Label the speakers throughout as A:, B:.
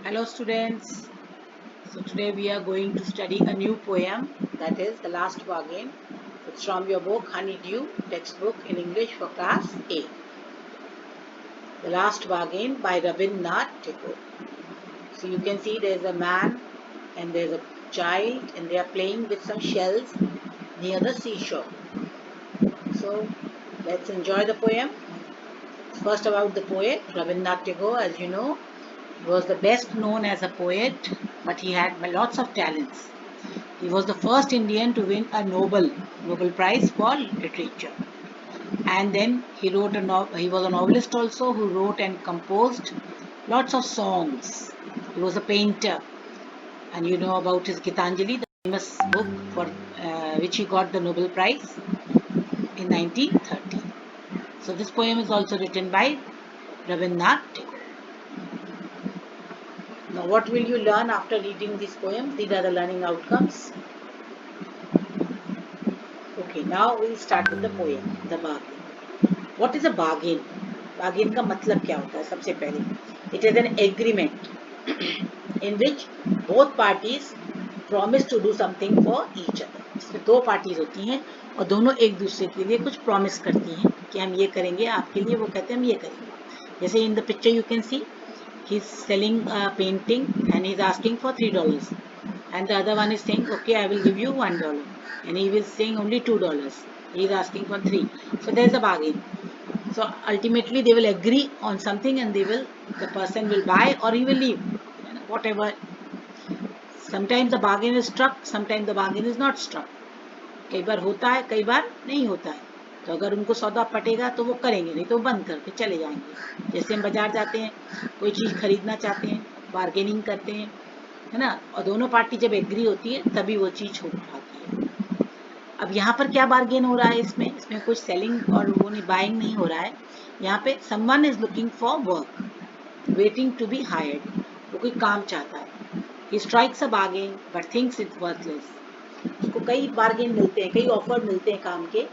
A: Hello students, so today we are going to study a new poem, that is The Last Bargain. It's from your book Honeydew textbook in English for class 8. The Last Bargain by Rabindranath Tagore. So you can see there's a man and there's a child and they are playing with some shells near the seashore. So let's enjoy the poem. First about the poet, Rabindranath Tagore, as you know, was the best known as a poet, but he had lots of talents. He was the first Indian to win a Nobel Prize for literature. And then he was a novelist also who wrote and composed lots of songs. He was a painter, and you know about his Gitanjali, the famous book for which he got the Nobel Prize in 1930. So this poem is also written by Rabindranath Tagore. Now, what will you learn after reading this poem? These are the learning outcomes. Okay, now we'll start with the poem, The Bargain. What is a bargain? Bargain का मतलब क्या होता है? सबसे पहले, it is an agreement in which both parties promise to do something for each other. इसमें दो parties होती हैं और दोनों एक दूसरे के लिए कुछ promise करती हैं कि हम ये करेंगे आपके लिए, वो कहते हैं हम ये करेंगे. जैसे in the picture you can see, he's selling a painting and he's asking for $3, and the other one is saying, okay, I will give you $1, and he was saying only $2. He is asking for 3. So there is a bargain. So ultimately they will agree on something and the person will buy or he will leave, whatever. Sometimes the bargain is struck, sometimes the bargain is not struck. कई बार होता है, कई बार नहीं होता है. तो अगर उनको सौदा पटेगा तो वो करेंगे, नहीं तो बंद करके चले जाएंगे. जैसे हम बाजार जाते हैं, कोई चीज़ खरीदना चाहते हैं, बार्गेनिंग करते हैं, है ना, और दोनों पार्टी जब एग्री होती है तभी वो चीज़ हो पाती है. अब यहाँ पर क्या बार्गेन हो रहा है? इसमें कुछ सेलिंग और वो नहीं, बाइंग नहीं हो रहा है. यहाँ पे someone is looking for work, waiting to be hired. वो कोई काम चाहता है. He strikes a bargain but thinks it worthless. उसको कई बार्गेन मिलते हैं, कई ऑफर मिलते हैं काम के,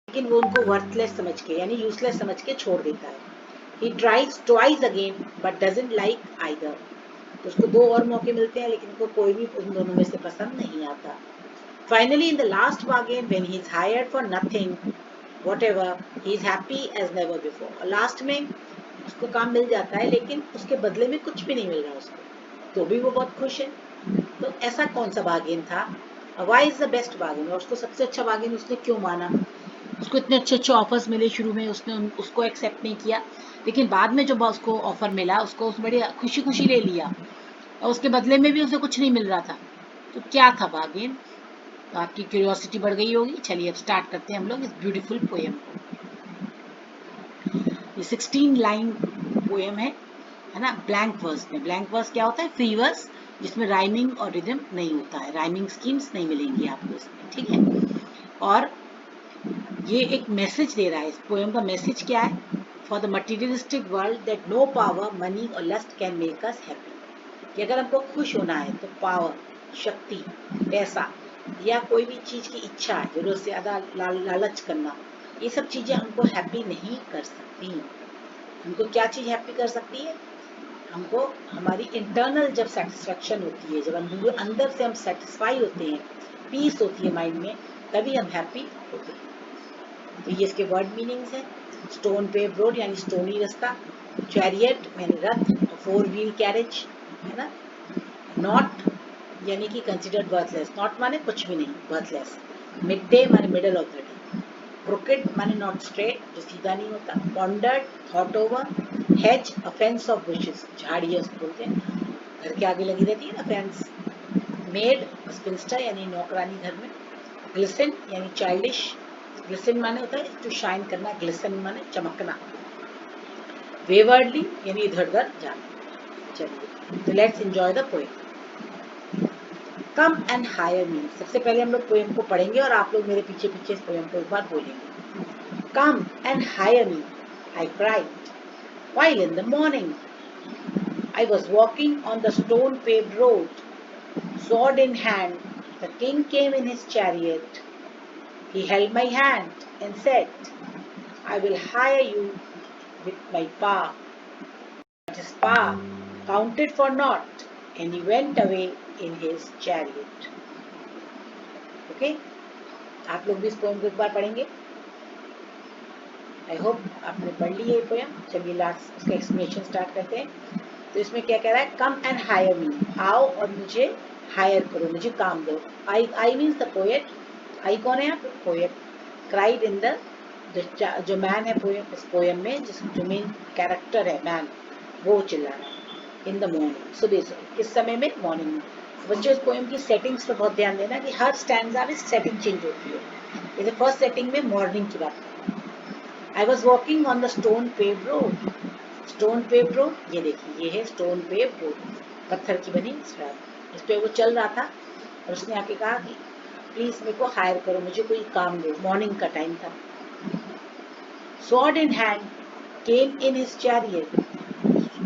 A: लेकिन वो उनको वर्थलेस समझ के यानी यूजलेस समझ के छोड़ देता है. He tries twice again but doesn't like either. तो उसको दो और मौके मिलते हैं लेकिन उनको कोई भी उन दोनों में से पसंद नहीं आता. Finally, in the last bargain, when he is hired for nothing, whatever, he is happy as never before. और लास्ट में उसको काम मिल जाता है लेकिन उसके बदले में कुछ भी नहीं मिल रहा उसको, तो भी वो बहुत खुश है. तो ऐसा कौन सा बार्गेन था? Why is the best bargain? और उसको सबसे अच्छा बार्गेन उसने क्यों माना? उसको इतने अच्छे अच्छे ऑफर्स मिले शुरू में, उसने उसको एक्सेप्ट नहीं किया, लेकिन बाद में जब उसको ऑफर मिला उसको उस बड़ी खुशी खुशी ले लिया और उसके बदले में भी उसे कुछ नहीं मिल रहा था. तो क्या था बार्गेन? तो आपकी क्यूरियोसिटी बढ़ गई होगी. चलिए अब स्टार्ट करते हैं हम लोग इस ब्यूटीफुल पोएम को. ये 16 लाइन पोएम है ना, ब्लैंक वर्स में. ब्लैंक वर्स क्या होता है? फ्री वर्स, जिसमें राइमिंग और रिदम नहीं होता है, राइमिंग स्कीम्स नहीं मिलेंगी आपको इसमें, ठीक है. और ये एक मैसेज दे रहा है. इस पोएम का मैसेज क्या है? For the materialistic world that no power, money और lust can make us happy. कि अगर हमको खुश होना है तो पावर, शक्ति, पैसा या कोई भी चीज की इच्छा, जरूरत से ज्यादा लालच करना, ये सब चीजें हमको हैप्पी नहीं कर सकती. हमको क्या चीज हैप्पी कर सकती है? हमको हमारी इंटरनल जब सेटिस्फेक्शन होती है, जब अंदर से हम सेटिस्फाई होते हैं, पीस होती है माइंड में, तभी हम हैप्पी होते हैं. तो ये इसके वर्ड मीनिंग्स है. स्टोन पेव्ड रोड यानी स्टोनी रास्ता, चैरियट यानी रथ, फोर व्हील कैरेज, है ना. नॉट यानी कि कंसिडर्ड वर्थलेस, नॉट माने कुछ भी नहीं, वर्थलेस. मिड डे माने मिडल ऑफ द डे. क्रोकेड माने नॉट स्ट्रेट, जो सीधा नहीं होता. Pondered, thought over. Hedge, a fence of bushes, झाड़ी है उसको बोलते हैं, घर के आगे लगी रहती है ना फेंस. मेड, स्पिंस्टर यानी नौकरानी घर में. ग्लिसन यानी चाइल्डिश. ग्लिसन माने होता है टू शाइन करना, ग्लिसन माने चमकना. वेवर्डली यानी इधर उधर जाना. चलिए तो let's enjoy the poem. Come and hire me. सबसे पहले हम लोग पोएम को पढ़ेंगे और आप लोग मेरे पीछे पीछे इस पोएम को एक बार बोलेंगे. कम and hire me, I cried, while in the morning I was walking on the stone paved road, sword in hand. The king came in his chariot. He held my hand and said, I will hire you with my power. What is power? counted for naught, and he went away in his chariot. Okay? आप लोग भी इस poem को एक बार पढ़ेंगे. I hope आपने पढ़ ली है पोएम. चलिए लास्ट उसका एक्सप्लेनेशन स्टार्ट करते हैं. तो इसमें क्या कह रहा है? कम एंड हायर मी, आओ और मुझे हायर करो, मुझे काम दो. I means the poet. I कौन है? पोएट. क्राइड इन द, जो मैन है पोएम, इस पोएम में जो मेन कैरेक्टर है मैन, वो चिल्ला रहा है. इन द मॉर्निंग, सुबह से. किस समय में? मॉर्निंग में. बच्चों इस पोएम की सेटिंग्स पे बहुत ध्यान देना कि हर स्टैंजा में सेटिंग चेंज होती है. जैसे फर्स्ट सेटिंग में मॉर्निंग की बात. आई was walking on the stone paved road. Stone paved road, ये देखिए, ये है स्टोन पेव्ड रोड, पत्थर की बनी सड़क. इस पे वो चल रहा था और उसने आके कहा कि प्लीज मेरे को हायर करो, मुझे कोई काम दो. मॉर्निंग का टाइम था. Sword in hand came in his chariot.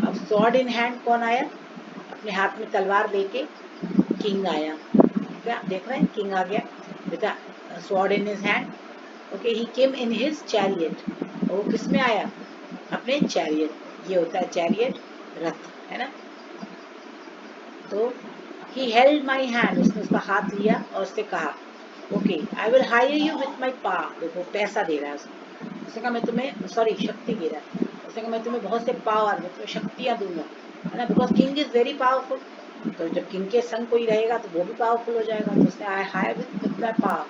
A: अब स्वॉर्ड इन हैंड कौन आया? अपने हाथ में तलवार लेके किंग आया. क्या देख रहे हैं? किंग आ गया बेटा, sword in his hand. Okay, he came in his chariot. वो किस में आया? अपने चैरियट. ये होता है चैरियट, रथ, है ना. तो ही हेल्ड माई हैंड, उसने उसका हाथ लिया और उससे कहा okay I will hire you with my power. देखो पैसा दे रहा है उसने कहा मैं तुम्हें, सॉरी शक्ति दे रहा है. उसने कहा मैं तुम्हें बहुत से पावर, मैं तुम्हें शक्तियाँ दूंगा, है ना. Because king is very powerful. तो जब किंग के संग कोई रहेगा तो वो भी पावरफुल हो जाएगा. तो उसने I hire with my power,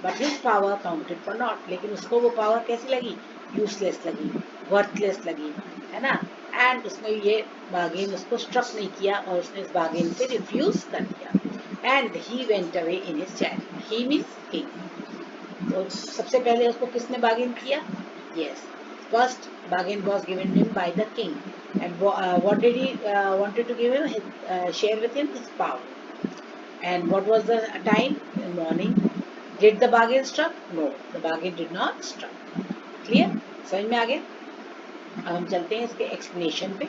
A: but his power counted for not. लेकिन उसको वो पावर कैसी लगी? यूजलेस लगी, वर्थलेस लगी, है ना. एंड उसने ये बार्गेन उसको स्ट्रक नहीं किया और उसने इस बार्गेन से रिफ्यूज कर दिया. And he went away in his chariot. He means king. तो सबसे पहले उसको किसने बार्गेन किया? Yes, first bargain was given him by the king. And what did he wanted to give him? Share with him his power. And what was the time? In morning. Did the bargain struck? No, the bargain did not struck. Clear? समझ में आ गया? अब हम चलते हैं इसके explanation पे.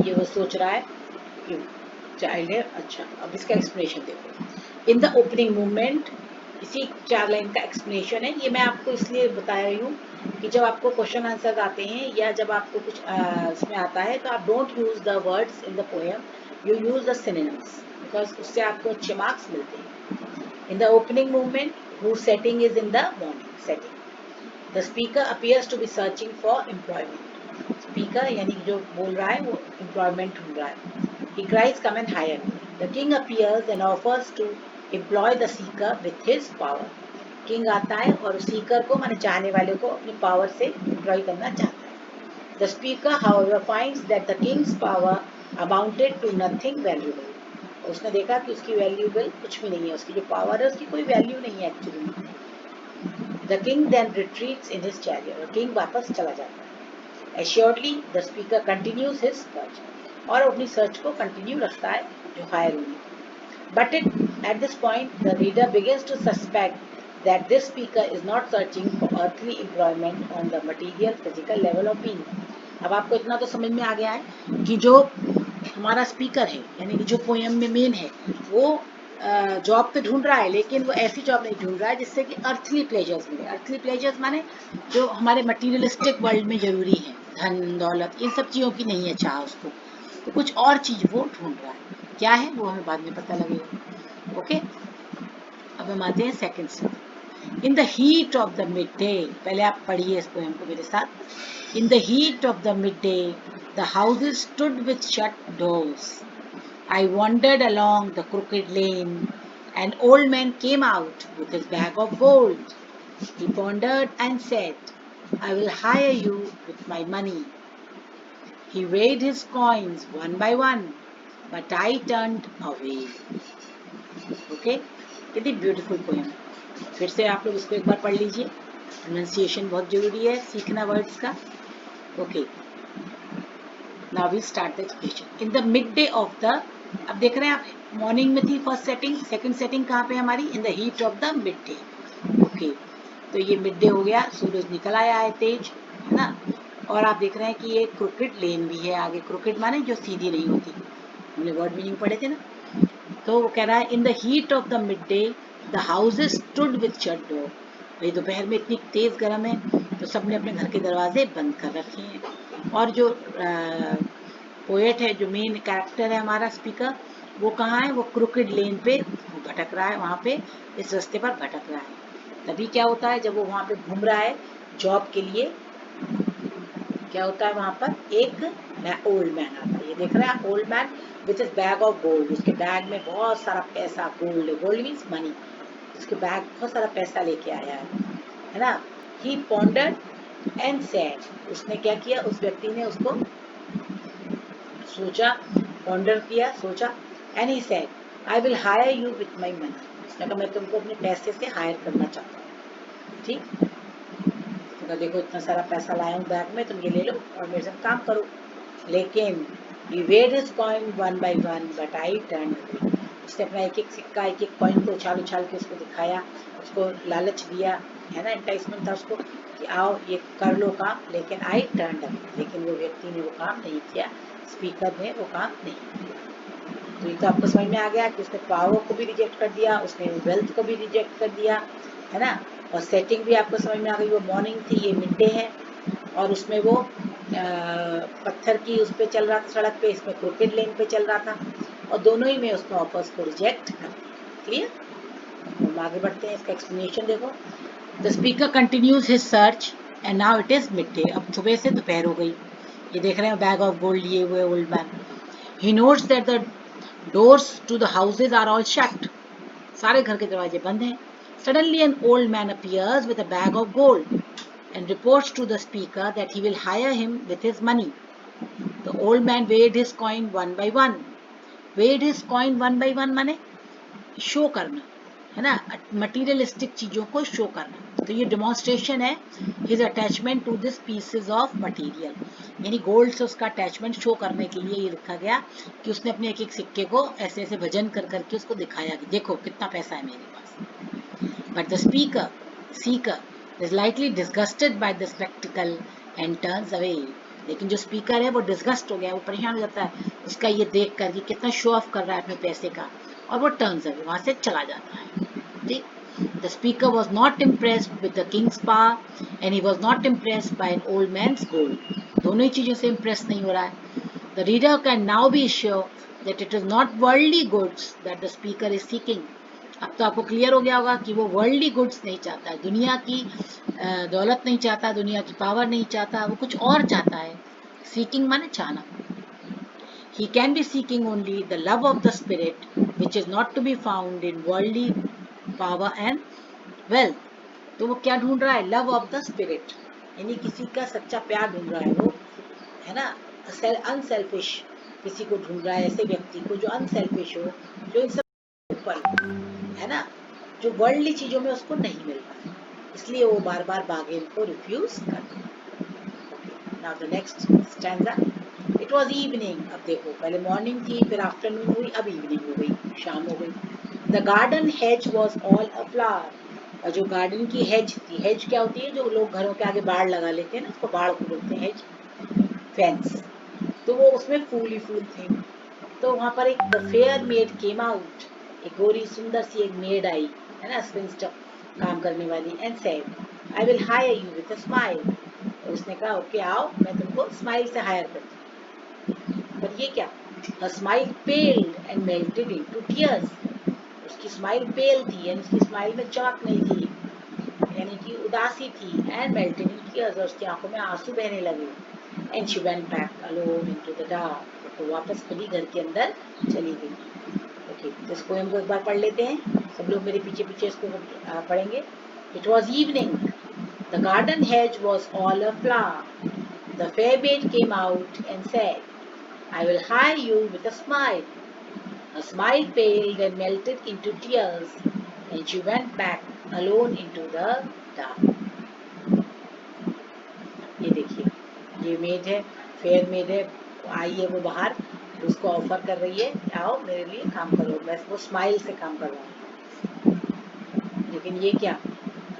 A: ये वो सोच रहा है कि चाइल्ड है. अच्छा, अब इसका एक्सप्लेनेशन देखो. इन द ओपनिंग मूवमेंट, इसी 4 लाइन का एक्सप्लेनेशन है. ये मैं आपको इसलिए बता रही हूँ कि जब आपको क्वेश्चन आंसर आते हैं या जब आपको कुछ इसमें आता है तो आप don't use the words in the poem, you use the synonyms, because उससे आपको अच्छे मार्क्स मिलते हैं. In the opening movement who setting is in the morning setting. The speaker appears to be searching for employment. Speaker यानी जो बोल रहा है वो एम्प्लॉयमेंट ढूंढ रहा है. He cries come and hire. The king appears and offers to employ the seeker with his power. King आता है और सीकर को, माने चाहने वाले को, अपनी पावर से एम्प्लॉय करना चाहता है. The speaker however finds that the king's power amounted to nothing valuable. उसने देखा कि उसकी वैल्यूएबल कुछ भी नहीं है, उसकी जो पावर है उसकी कोई वैल्यू नहीं है एक्चुअली में. The king then retreats in his chariot. और किंग वापस चला जाता है. Assuredly the speaker continues his search. और अपनी सर्च को कंटिन्यू रखता है जो हायर हुई. But at this point the reader begins to suspect that this speaker is not searching for earthly employment on the material physical level of being. अब आपको इतना तो समझ में आ गया है कि जो हमारा स्पीकर है, यानी कि जो पोएम में मेन है, वो जॉब तो ढूंढ रहा है, लेकिन वो ऐसी जॉब नहीं ढूंढ रहा है जिससे कि अर्थली प्लेजर्स मिले. अर्थली प्लेजर्स माने जो हमारे मटीरियलिस्टिक वर्ल्ड में जरूरी है, धन दौलत, इन सब चीज़ों की नहीं है चाह उसको. तो कुछ और चीज़ वो ढूंढ रहा है. क्या है वो हमें बाद में पता लगेगा. ओके, अब हम आते हैं सेकंड से. In the heat of the mid day. पहले आप पढ़िए इस पोएम को मेरे साथ. In the heat of the mid day the houses stood with shut doors. I wandered along the crooked lane. An old man came out with his bag of gold. He pondered and said, I will hire you with my money. He weighed his coins one by one, but I turned away. Okay? कितनी beautiful poem. फिर से आप लोग इसको एक बार पढ़ लीजिए. Pronunciation बहुत जरूरी है, सीखना वर्ड्स का. Okay, now we start the explanation. In the midday of the, अब देख रहे हैं आप, मॉर्निंग में थी फर्स्ट सेटिंग. सेकंड सेटिंग कहाँ पे हमारी? In the heat of the mid day. Okay, तो ये मिड डे हो गया, सूरज निकल आया है तेज, है ना. और आप देख रहे हैं कि ये क्रिकेट लेन भी है आगे. क्रिकेट माने जो सीधी नहीं होती, हमने वर्ड मीनिंग पढ़े थे ना. तो वो कह रहा है in the heat of the mid day the houses stood with shut door. भाई दोपहर में इतनी तेज गर्म है तो सबने अपने घर के दरवाजे बंद कर रखे हैं. और जो पोएट है, जो मेन कैरेक्टर है हमारा स्पीकर, वो कहाँ है, वो क्रुकेड लेन पे भटक रहा है, वहाँ पे इस रास्ते पर भटक रहा है। तभी क्या होता है, जब वो वहाँ पे घूम रहा है जॉब के लिए, क्या होता है वहाँ पर एक ओल्ड मैन आता है। ये देख रहा है old man with is bag of gold, उसके बैग में बहुत सारा पैसा, गोल्ड, गोल्ड मीन्स मनी, उसके बैग बहुत सारा पैसा लेके आया है ना। ही पॉन्डर्ड एंड सेड, उसने क्या किया, उस व्यक्ति ने उसको सोचा, पॉन्डर किया, सोचा, and he said I will hire you with my money, उसने कहा मैं तुमको अपने पैसे से हायर करना चाहता हूँ। ठीक, तो देखो इतना सारा पैसा लाया हूँ बैग में, तुम ये ले लो और मेरे साथ काम करो। लेकिन he weighed his coin one by one, but I turned away. उसने अपना एक एक सिक्का, एक एक कॉइन को उछाल उछाल के उसको दिखाया, उसको लालच दिया, है ना, एंटाइसमेंट था उसको कि आओ ये कर लो काम, लेकिन आई टर्न अवे, लेकिन वो व्यक्ति ने वो काम नहीं किया, स्पीकर ने वो काम नहीं किया। तो ये तो आपको समझ में आ गया कि उसने पावर को भी रिजेक्ट कर दिया, उसने वेल्थ को भी रिजेक्ट कर दिया, है ना। और सेटिंग भी आपको समझ में आ गई, वो मॉर्निंग थी, ये मिड डे है, और उसमें वो पत्थर की उस पर चल रहा था सड़क पे, इसमें क्रिकेट लेन पे चल रहा था, और दोनों ही में उसने ऑफर्स को रिजेक्ट कर दिया। क्लियर, हम आगे बढ़ते हैं, इसका एक्सप्लेनेशन देखो। The speaker continues his search and now it is mid day, अब सुबह से दोपहर हो गई। ये देख रहे हैं बैग ऑफ गोल्ड लिए हुए old man. He notes that the doors to the houses are all shut, सारे घर के दरवाजे बंद हैं। Suddenly an old man appears with a bag of gold and reports to the speaker that he will hire him with his money. The old man weighed his coin one by one. Weighed his coin one by one माने show करना, है ना, materialistic चीजों को show करना। तो ये demonstration है his attachment to this pieces of material, यानी गोल्ड से उसका अटैचमेंट शो करने के लिए ये लिखा गया कि उसने अपने एक एक सिक्के को ऐसे ऐसे भजन कर करके उसको दिखाया कि देखो कितना पैसा है मेरे पास। But the speaker seeker is lightly disgusted by the spectacle and turns away. लेकिन जो स्पीकर है वो डिस्गस्ट हो गया, वो परेशान हो जाता है उसका ये देख कर कि कितना शो ऑफ कर रहा है अपने पैसे का, और वो टर्न्स अवे, वहां से चला जाता है। ठीक, the speaker was not impressed with the king's power and he was not impressed by an old man's gold. दोनों ही चीजों से इम्प्रेस नहीं हो रहा है। The reader can now be sure that it is not worldly goods that the speaker is seeking. अब तो आपको क्लियर हो गया होगा कि वो वर्ल्डली गुड्स नहीं चाहता है, दुनिया की दौलत नहीं चाहता, दुनिया की पावर नहीं चाहता, वो कुछ और चाहता है। सीकिंग माने चाहना। He can be seeking only the love of the spirit, which is not to be found in worldly power and wealth. तो वो क्या ढूंढ रहा है, लव ऑफ द स्पिरिट, यानी किसी का सच्चा प्यार ढूंढ रहा है वो, है ना, अनसेल्फिश किसी को ढूंढ रहा है, ऐसे व्यक्ति को जो अनसेल्फिश हो, जो इन सब ऊपर, है ना, जो वर्ल्डली चीजों में उसको नहीं मिल रहा है, इसलिए वो बार बार बार्गेन को रिफ्यूज करता है। Now the next stanza. It was evening, अब देखो पहले मॉर्निंग थी, फिर आफ्टरनून हुई, अब इवनिंग हो गई, शाम हो गई। The garden hedge was all aflower, और जो गार्डन की हेज थी, हेज क्या होती है, जो लोग घरों के आगे बाड़ लगा लेते हैं ना, उसको बाड़ को बोलते हैं हेज, फेंस, तो वो उसमें फूल ही फूल थे। तो वहां पर एक the fair made came out, एक गोरी सुंदर सी एक मेड आई, है ना, स्पिंस्टर, काम करने वाली, and said I will hire you with a smile, उसने कहा ओके आओ मैं तुमको स्माइल से हायर करती हूँ। पर ये क्या, her smile paled and melted into tears, उसकी स्माइल पेल थी, यानी उसकी स्माइल में चमक नहीं थी, यानी कि उदासी थी, एंड मेल्टेड इन टीयर्स, और उसकी आंखों में आंसू बहने लगे। And she went back alone into the dark, तो वापस खुद ही घर के अंदर चली गई। ओके, तो इस पोएम को एक बार पढ़ लेते हैं, सब लोग मेरे पीछे पीछे इसको पढ़ेंगे। It was evening, the garden hedge was all a flower, the fair made came out and said I will hire you with a smile. Her smile paled and melted into tears, and she went back alone into the dark. ये देखिए, ये made है, fair made है, आई है वो बाहर, उसको offer कर रही है आओ मेरे लिए काम करो, मैं वो स्माइल से काम कर रहा हूँ। लेकिन ये क्या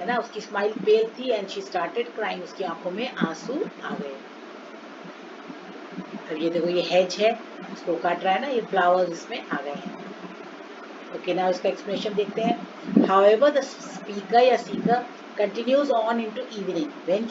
A: है ना, उसकी स्माइल पेल थी, एंड शी स्टार्टेड क्राइंग, उसकी आंखों में आंसू आ गए। अब ये देखो ये हेज है, इसको काट रहा है ना, ये फ्लावर्स इसमें आ गए हैं। ओके, नाउ इसका एक्सप्लेनेशन देखते हैं। हाउएवर द स्पीकर या Sikar continues on into evening when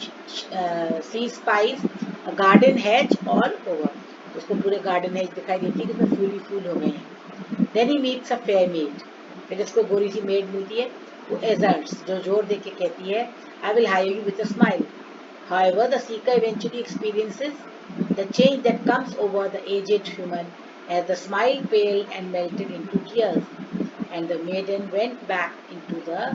A: she spies a garden hedge all over. उसको पूरे गार्डन है दिखाई देती है कि उसमें फूल ही फूल हो गए हैं। Then he meets a fair maid, फिर इसको गोरी सी मेड मिलती है, वो एजर्ट्स जो जोर दे के कहती है I will hire you with a smile. However, the seeker eventually experiences the change that comes over the aged human as the smile paled and melted into tears, and the maiden went back into the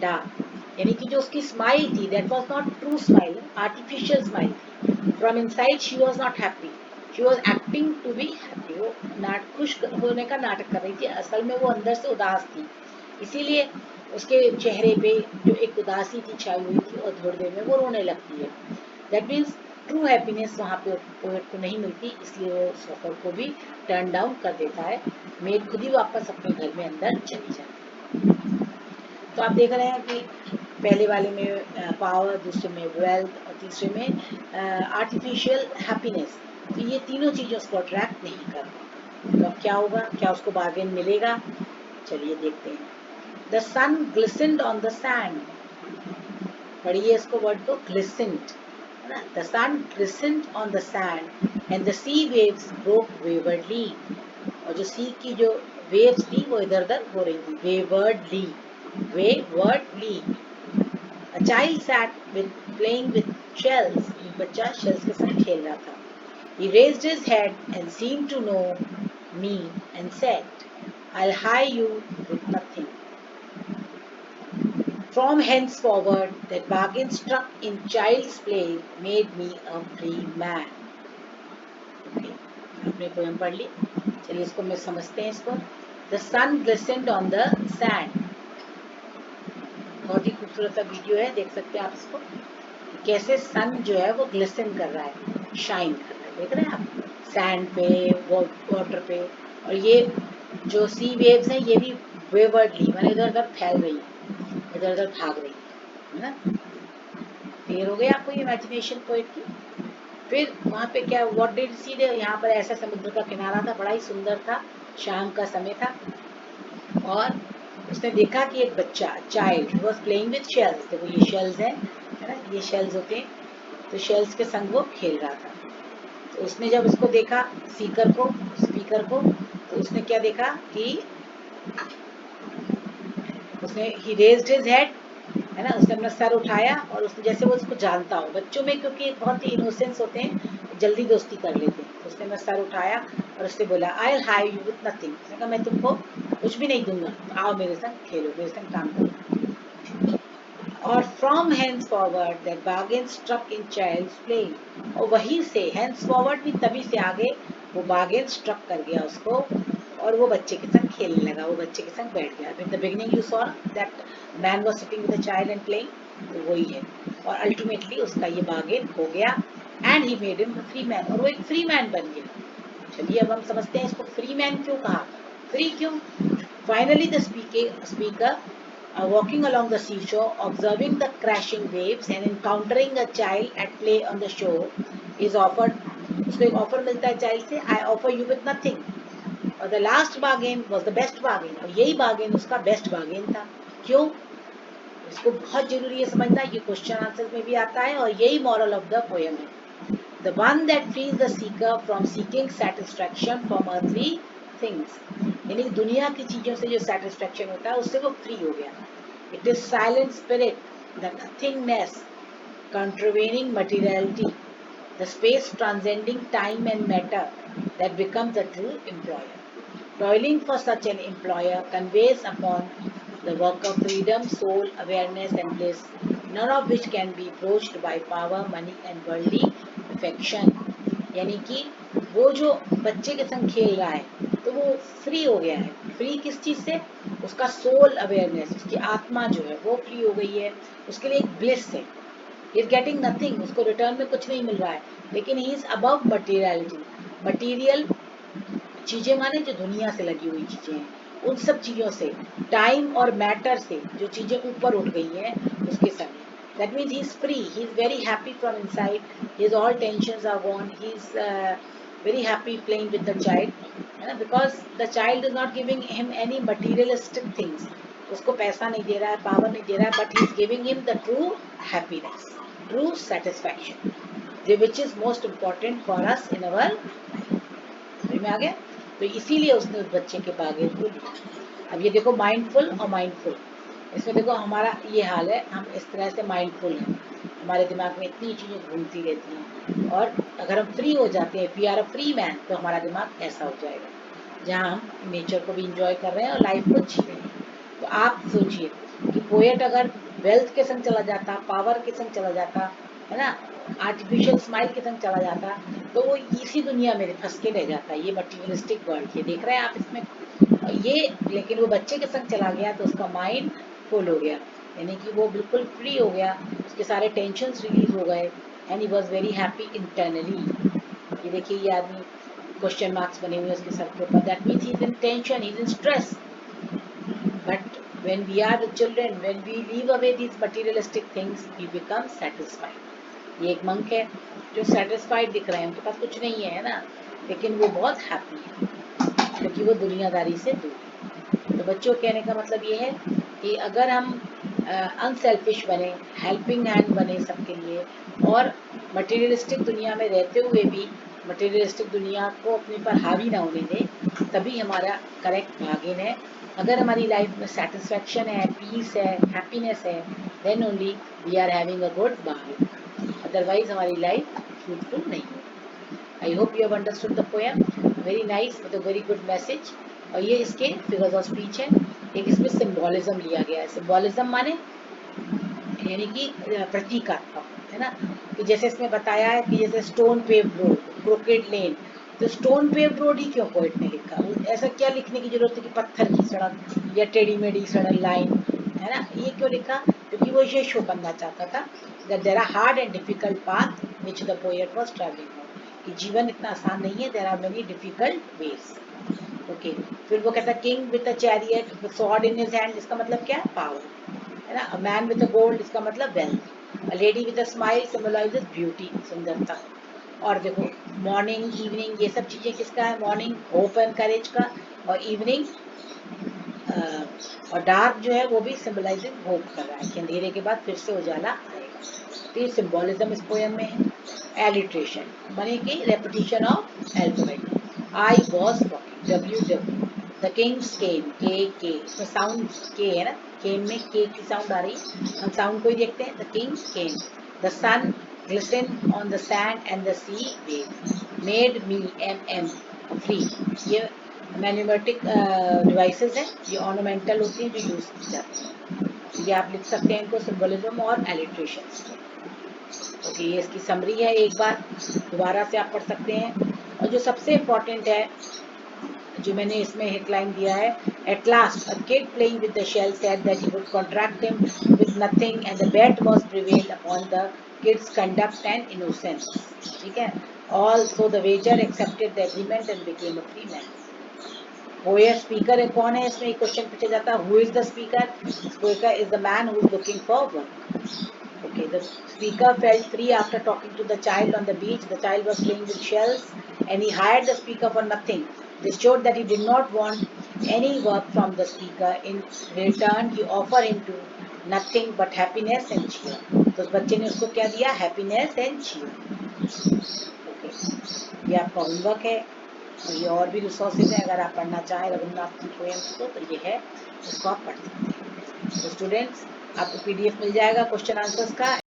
A: dark. यानी कि जो उसकी smile थी that was not true smile, artificial smile थी. From inside she was not happy. She was acting to be happy. वो खुश होने का नाटक कर रही थी, असल में वो अंदर से उदास थी. इसीलिए उसके चेहरे पे जो एक उदासी थी छाई हुई थी और थोड़ी देर में वो रोने लगती है. दैट मीन्स ट्रू हैप्पीनेस वहाँ पे पोएट को नहीं मिलती, इसलिए वो सफर को भी टर्न डाउन कर देता है. मेड खुद ही वापस अपने घर में अंदर चली जाती है. तो आप देख रहे हैं कि पहले वाले में पावर, दूसरे में वेल्थ और तीसरे में आर्टिफिशियल हैप्पीनेस. तो ये तीनों चीज़ें उसको अट्रैक्ट नहीं करती. तो अब क्या होगा, क्या उसको बार्गेन मिलेगा? चलिए देखते हैं. The sun glistened on the sand. पढ़िए इसको वर्ड को, ग्लिसन्ड है ना. The sun glistened on the sand and the sea waves broke waywardly. और जो सी की जो वेव्स थी वो इधर उधर हो रही थी, वेवर्डली, वेवर्डली. A child sat with playing with shells. एक बच्चा शेल्स के साथ खेल रहा था. He raised his head and seemed to know me and said, I'll hire you with nothing. From henceforward, that bargain struck in child's play made me a free man. Okay. आपने poem पढ़ ली. चलिए इसको मैं समझते हैं इसको. The sun glistened on the sand. बहुत ही खूबसूरत सा वीडियो है, देख सकते हैं आप इसको, कैसे सन जो है वो ग्लिसन कर रहा है, शाइन कर रहा है. देख रहे हैं आप, सैंड पे, वाटर पे. और ये जो सी वेव्स हैं ये भी वेवर्डली माने इधर उधर फैल रही है, इधर उधर भाग रही है ना. क्लियर हो गया आपको ये इमेजिनेशन पोएट की. फिर वहाँ पे क्या, व्हाट डिड सी दे, यहाँ पर ऐसा समुद्र का किनारा था, बड़ा ही सुंदर था, शाम का समय था, और उसने देखा कि एक बच्चा, child was playing with shells. देखो ये शेल्स है ना, ये शेल्स होते हैं, तो शेल्स के संग वो खेल रहा था. तो उसने जब उसको देखा, सीकर को, स्पीकर को, तो उसने क्या देखा कि उसने ही रेज्ड हिज हेड है ना, उसने अपना सर उठाया और उसने जैसे वो उसको जानता हो, बच्चों में क्योंकि बहुत ही इनोसेंस होते हैं, जल्दी दोस्ती कर लेते हैं. तो उसने अपना सर उठाया और उससे बोला I will hire you with nothing. उसने कहा मैं तुमको कुछ भी नहीं दूंगा, आओ मेरे संग खेलो, मेरे संग काम करो. और from hands forward that bargain struck in child's play. और वहीं से हैंड्स फॉरवर्ड भी तभी से आगे वो बार्गेन स्ट्रक कर गया उसको, और वो बच्चे के संग खेलने लगा, वो बच्चे के संग बैठ गया. In the beginning you saw that man was sitting with a child and playing, तो वही है. और अल्टीमेटली उसका ये बार्गेन हो गया and he made him free man, और वो एक फ्री मैन बन गया. चलिए अब हम समझते हैं इसको फ्री मैन क्यों कहा, फ्री क्यों. Finally the speaker walking along the seashore, observing the crashing waves and encountering a child at play on the shore, is offered. उसको एक ऑफर मिलता है चाइल्ड से, I offer you with nothing. और the last bargain was the best bargain. और यही bargain उसका best bargain था. क्यों? इसको बहुत जरूरी है समझना, ये क्वेश्चन आंसर में भी आता है, और यही मॉरल ऑफ द पोएम है. The one that frees the seeker from seeking satisfaction from earthly things. यानी दुनिया की चीजों से जो सेटिस्फेक्शन होता है उससे वो फ्री हो गया. It is silent spirit, the nothingness, contravening materiality, the space transcending time and matter, that becomes a true employer. Toiling for such an employer conveys upon the work of freedom, soul, awareness and bliss, none of which can be approached by power, money and worldly affection. यानी कि वो जो बच्चे के संग खेल रहा है तो वो फ्री हो गया है. फ्री किस चीज से? उसका सोल अवेयरनेस, उसकी आत्मा जो है वो फ्री हो गई है, उसके लिए एक ब्लिस है. ही इज गेटिंग नथिंग, उसको रिटर्न में कुछ नहीं मिल रहा है, लेकिन he is above materiality. Material चीजें माने जो दुनिया से लगी हुई चीजें हैं, उन सब चीजों से, टाइम और मैटर से जो चीजें ऊपर उठ गई हैं उसके संग. That means he is free. He is very happy from inside. His all tensions are gone. He is very happy playing with the child. Because the child is not giving him any materialistic things. उसको पैसा नहीं दे रहा है, power नहीं दे रहा है, but he is giving him the true happiness, true satisfaction, which is most important for us in our life. समझ में आ गया? तो इसीलिए उसने उस बच्चे के बागेन को लिया। अब ये देखो माइंडफुल और माइंडफुल, इसमें देखो हमारा ये हाल है, हम इस तरह से माइंडफुल हैं, हमारे दिमाग में इतनी चीज़ें घूमती रहती हैं, और अगर हम फ्री हो जाते हैं, we are a free man, तो हमारा दिमाग ऐसा हो जाएगा जहाँ हम नेचर को भी इंजॉय कर रहे हैं और लाइफ को जी रहे हैं। तो आप सोचिए कि पोएट अगर वेल्थ के संग चला जाता, पावर के संग चला जाता, है ना, आर्टिफिशियल स्माइल के संग चला जाता, तो वो इसी दुनिया में फंस के रह जाता है, ये मटीरियलिस्टिक वर्ल्ड, ये देख रहे हैं आप इसमें ये। लेकिन वो बच्चे के संग चला गया तो उसका माइंड फुल हो गया, यानी कि वो बिल्कुल फ्री हो गया, उसके सारे टेंशन रिलीज हो गए, and he was very happy internally. ये देखिए ये आदमी क्वेश्चन मार्क्स बने हुए उसके सर के ऊपर, that means he is in tension, he is in stress. But when we are the children, when we leave away these materialistic things, we become satisfied। ये एक मंक है जो सेटिस्फाइड दिख रहे हैं, उनके पास कुछ नहीं है ना, लेकिन वो बहुत हैप्पी है क्योंकि वो दुनियादारी से दूर है। तो बच्चों कहने का मतलब ये है कि अगर हम अनसेल्फिश बने, हेल्पिंग हैंड बने सबके लिए, और मटेरियलिस्टिक दुनिया में रहते हुए भी मटेरियलिस्टिक दुनिया को अपने पर हावी ना होने दें, तभी हमारा करेक्ट बार्गेन है। अगर हमारी लाइफ में सेटिस्फैक्शन है, पीस है, हैप्पीनेस है, then only we are having a good bargain, otherwise हमारी लाइफ फ्रूटफुल नहीं है। I hope you have understood the poem, very nice, मतलब वेरी गुड मैसेज। और ये इसके फिगर्स ऑफ स्पीच है। एक इसमें सिंबोलिज्म लिया गया है, सिंबोलिज्म माने यानी कि प्रतीकात्मक, है ना। कि जैसे इसमें बताया है कि जैसे स्टोन पेव्ड रोड, क्रोकेड लेन, तो स्टोन पेव्ड रोड ही क्यों पोएट ने लिखा, ऐसा क्या लिखने की जरूरत है कि पत्थर की सड़क या टेढ़ी मेढ़ी सड़क लाइन, है ना, ये क्यों लिखा? क्योंकि वो ये शो करना चाहता था that there are hard and difficult path which the poet was travelling on, कि जीवन इतना आसान नहीं है, there are many difficult ways. Okay, फिर वो कहता king with a chariot with sword in his hand, इसका मतलब क्या है? पावर, है ना। A man with a gold, इसका मतलब wealth. A lady with a smile symbolises beauty, सुंदरता। और देखो मॉर्निंग इवनिंग ये सब चीजें किसका है? मॉर्निंग होप एंड करेज का, और इवनिंग और डार्क जो है वो भी सिंबलाइजिंग होप कर रहा है कि अंधेरे के बाद फिर से उजाला आएगा। तो ये सिंबोलिज्म इस पोएम में है। एलिट्रेशन माने कि repetition of alphabet. I was walking, W W, the kings came, K, इसमें साउंड के है ना, केम में के की साउंड आ रही है, हम साउंड को ही देखते हैं। The kings came, the sun glistened on the sand and the sea waves, made me free। ये मैन्यूमेटिक डिवाइसेस हैं, ये ऑर्नामेंटल होती हैं जो यूज की जाती हैं। ये आप लिख सकते हैं इनको सिंबलिज्म और एलिट्रेशन। ओके, ये इसकी समरी है, एक बार दोबारा से आप पढ़ सकते हैं। और जो सबसे इम्पोर्टेंट है, जो मैंने इसमें हेडलाइन दिया है, at last a kid playing with the shell said that he would contract him with nothing and the bet was prevailed upon the kid's conduct and innocence. ठीक है, also the wager accepted the agreement and became a free man. Poet speaker है, कौन है इसमें question पूछा जाता है, who is the speaker? Speaker is the man who is looking for work. Okay, the speaker felt free after talking to the child on the beach. The child was playing with shells and he hired the speaker for nothing. This showed that he did not want any work from the speaker. In return, he offered him to nothing but happiness and cheer. तो उस बच्चे ने उसको क्या दिया? Happiness and cheer। Okay, ये आपका homework है। और ये और भी रिसोर्सेज हैं, अगर आप पढ़ना चाहें रविन्द्रनाथ की पोएम्स को तो ये है, इसको आप पढ़ सकते हैं। तो स्टूडेंट्स, आपको पीडीएफ मिल जाएगा क्वेश्चन आंसर्स का।